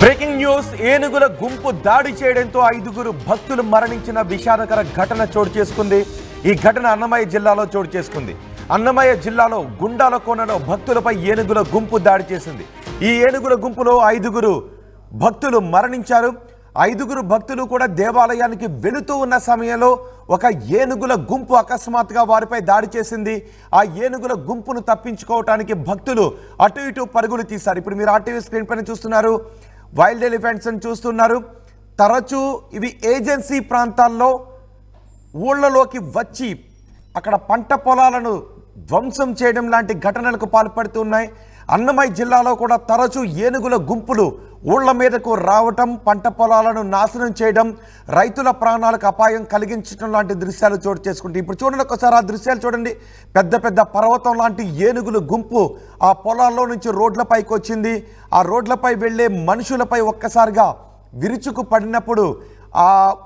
Breaking news. ఏనుగుల గుంపు దాడి చేయడంతో 5గురు భక్తులు మరణించిన విషాదకర ఘటన చోటు చేసుకుంది. ఈ ఘటన అన్నమయ్య జిల్లాలో చోటు చేసుకుంది. అన్నమయ్య జిల్లాలో గుండాల కోనలో భక్తులపై ఏనుగుల గుంపు దాడి చేసింది. ఈ ఏనుగుల గుంపులో 5గురు భక్తులు మరణించారు. 5గురు భక్తులు కూడా దేవాలయానికి వెళుతూ ఉన్న సమయంలో ఒక ఏనుగుల గుంపు అకస్మాత్తుగా వారిపై దాడి చేసింది. ఆ ఏనుగుల గుంపును తప్పించుకోవటానికి భక్తులు అటు ఇటు పరుగులు తీశారు. ఇప్పుడు మీరు ఆర్టీవీ స్క్రీన్ పైన చూస్తున్నారు, వైల్డ్ ఎలిఫెంట్స్ అని చూస్తున్నారు. తరచూ ఇవి ఏజెన్సీ ప్రాంతాల్లో ఊళ్ళలోకి వచ్చి అక్కడ పంట పొలాలను ధ్వంసం చేయడం లాంటి ఘటనలకు పాల్పడుతున్నాయి. అన్నమయ్య జిల్లాలో కూడా తరచూ ఏనుగుల గుంపులు ఊళ్ళ మీదకు రావటం, పంట పొలాలను నాశనం చేయడం, రైతుల ప్రాణాలకు అపాయం కలిగించడం లాంటి దృశ్యాలు చోటు చేసుకుంటాయి. ఇప్పుడు చూడండి, ఒకసారి ఆ దృశ్యాలు చూడండి. పెద్ద పెద్ద పర్వతం లాంటి ఏనుగుల గుంపు ఆ పొలాల్లో నుంచి రోడ్లపైకి వచ్చింది. ఆ రోడ్లపై వెళ్ళే మనుషులపై ఒక్కసారిగా విరుచుకు పడినప్పుడు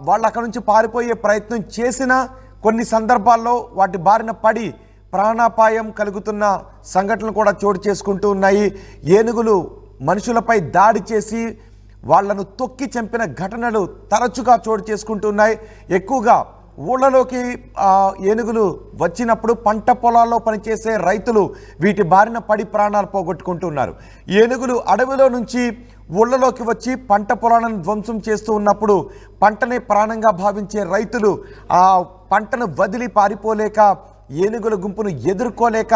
వాళ్ళు అక్కడ నుంచి పారిపోయే ప్రయత్నం చేసినా కొన్ని సందర్భాల్లో వాటి బారిన పడి ప్రాణాపాయం కలుగుతున్న సంఘటనలు కూడా చోటు చేసుకుంటూ ఉన్నాయి. ఏనుగులు మనుషులపై దాడి చేసి వాళ్లను తొక్కి చంపిన ఘటనలు తరచుగా చోటు చేసుకుంటున్నాయి. ఎక్కువగా ఊళ్ళలోకి ఏనుగులు వచ్చినప్పుడు పంట పొలాల్లో పనిచేసే రైతులు వీటి బారిన పడి ప్రాణాలు పోగొట్టుకుంటున్నారు. ఏనుగులు అడవిలో నుంచి ఊళ్ళలోకి వచ్చి పంట పొలాలను ధ్వంసం చేస్తూ ఉన్నప్పుడు పంటనే ప్రాణంగా భావించే రైతులు ఆ పంటను వదిలి పారిపోలేక, ఏనుగుల గుంపును ఎదుర్కోలేక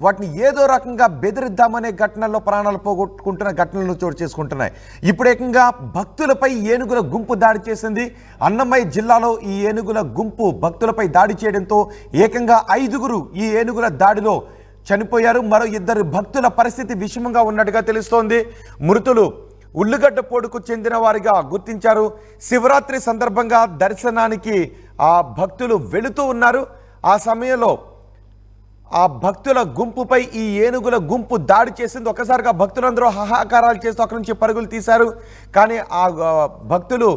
వాటిని ఏదో రకంగా బెదిరిద్దామనే ఘటనల్లో ప్రాణాలు పోగొట్టుకుంటున్న ఘటనలు చోటు చేసుకుంటున్నాయి. ఇప్పుడు ఏకంగా భక్తులపై ఏనుగుల గుంపు దాడి చేసింది. అన్నమయ్య జిల్లాలో ఈ ఏనుగుల గుంపు భక్తులపై దాడి చేయడంతో ఏకంగా 5గురు ఈ ఏనుగుల దాడిలో చనిపోయారు. మరో 2 భక్తుల పరిస్థితి విషమంగా ఉన్నట్టుగా తెలుస్తోంది. మృతులు ఉల్లిగడ్డ పోడుకు చెందిన వారిగా గుర్తించారు. శివరాత్రి సందర్భంగా దర్శనానికి ఆ భక్తులు వెళుతూ ఉన్నారు. ఆ సమయంలో ఆ భక్తుల గుంపుపై ఈ ఏనుగుల గుంపు దాడి చేసింది. ఒకసారిగా భక్తులందరూ హాహాకారాలు చేస్తూ అక్కడి నుంచి పరుగులు తీశారు. కానీ ఆ భక్తులు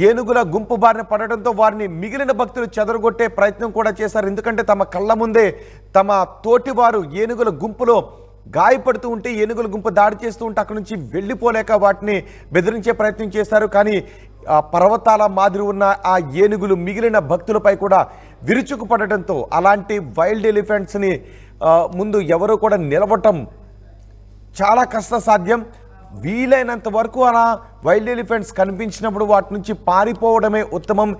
ఏనుగుల గుంపు బారిన పడడంతో వారిని మిగిలిన భక్తులు చెదరగొట్టే ప్రయత్నం కూడా చేశారు. ఎందుకంటే తమ కళ్ళ ముందే తమ తోటివారు ఏనుగుల గుంపులో గాయపడుతూ ఉంటే, ఏనుగుల గుంపు దాడి చేస్తూ ఉంటే అక్కడి నుంచి వెళ్ళిపోలేక వాటిని బెదిరించే ప్రయత్నం చేశారు. కానీ ఆ పర్వతాల మాదిరి ఉన్న ఆ ఏనుగులు మిగిలిన భక్తులపై కూడా విరుచుకుపడటంతో అలాంటి వైల్డ్ ఎలిఫెంట్స్ని ముందు ఎవరు కూడా నిలవటం చాలా కష్టసాధ్యం. వీలైనంత వరకు అలా వైల్డ్ ఎలిఫెంట్స్ కనిపించినప్పుడు వాటి నుంచి పారిపోవడమే ఉత్తమం.